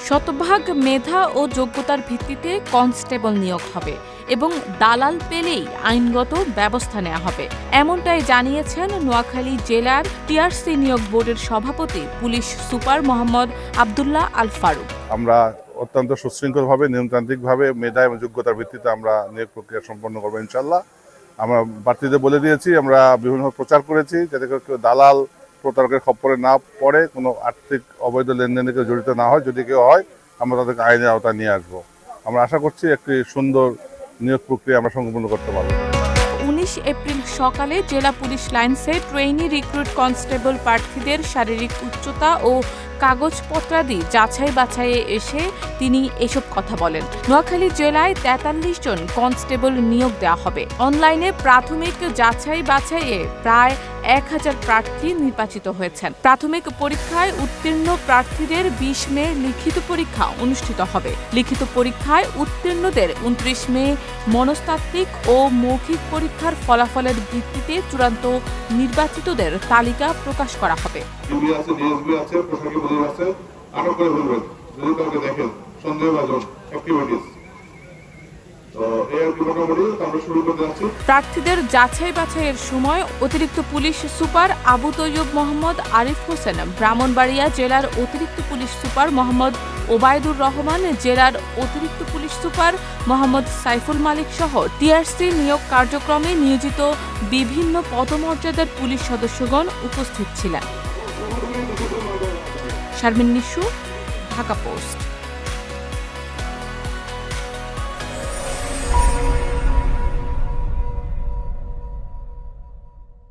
শতভাগ মেধা ও যোগ্যতার ভিত্তিতে কনস্টেবল নিয়োগ হবে এবং দালাল পেলেই আইনগত ব্যবস্থা নেওয়া হবে, এমনটাই জানিয়েছেন নোয়াখালী জেলার টিআরসি নিয়োগ বোর্ডের সভাপতি পুলিশ সুপার মোহাম্মদ আব্দুল্লাহ আল ফারুক। আমরা অত্যন্ত সুশৃঙ্খলভাবে নিয়মতান্ত্রিকভাবে মেধা এবং যোগ্যতার ভিত্তিতে আমরা নিয়োগ প্রক্রিয়া সম্পন্ন করবো ইনশাল্লাহ। আমরা প্রার্থীদের বলে দিয়েছি, আমরা বিভিন্ন প্রচার করেছি যাতে কেউ দালাল প্রতারকের খপ্পরে না পড়ে, কোনো আর্থিক অবৈধ লেনদেনে কেউ জড়িত না হয়। যদি কেউ হয় আমরা তাদেরকে আইনের আওতায় নিয়ে আসবো। আমরা আশা করছি একটি সুন্দর নিয়োগ প্রক্রিয়া আমরা সম্পন্ন করতে পারবো। 19 এপ্রিল সকালে জেলা পুলিশ লাইন্সে ট্রেইনি রিক্রুট কনস্টেবল প্রার্থীদের শারীরিক উচ্চতা ও কাগজপত্রাদি যাচাই বাছাইয়ে এসে তিনি এসব কথা বলেন। নোয়াখালী জেলায় 43 জন কনস্টেবল নিয়োগ দেওয়া হবে। অনলাইনে প্রাথমিক যাচাই বাছাইয়ে প্রায় 1000 প্রার্থী নির্বাচিত হয়েছেন। প্রাথমিক পরীক্ষায় উত্তীর্ণ প্রার্থীদের 20 মে লিখিত পরীক্ষা অনুষ্ঠিত হবে। লিখিত পরীক্ষায় উত্তীর্ণদের 29 মে মনস্তাত্ত্বিক ও মৌখিক পরীক্ষার ফলাফলের ভিত্তিতে চূড়ান্ত নির্বাচিতদের তালিকা প্রকাশ করা হবে। প্রার্থীদের যাচাই বাছাইয়ের সময় অতিরিক্ত পুলিশ সুপার আবু তৈয়ব মোহাম্মদ আরিফ হোসেন, ব্রাহ্মণবাড়িয়া জেলার অতিরিক্ত পুলিশ সুপার মোহাম্মদ ওবায়দুর রহমান, জেলার অতিরিক্ত পুলিশ সুপার মোহাম্মদ সাইফুল মালিক সহ টিআরসি নিয়োগ কার্যক্রমে নিয়োজিত বিভিন্ন পদমর্যাদার পুলিশ সদস্যগণ উপস্থিত ছিলেন। শারমিন নিশু, ঢাকা পোস্ট।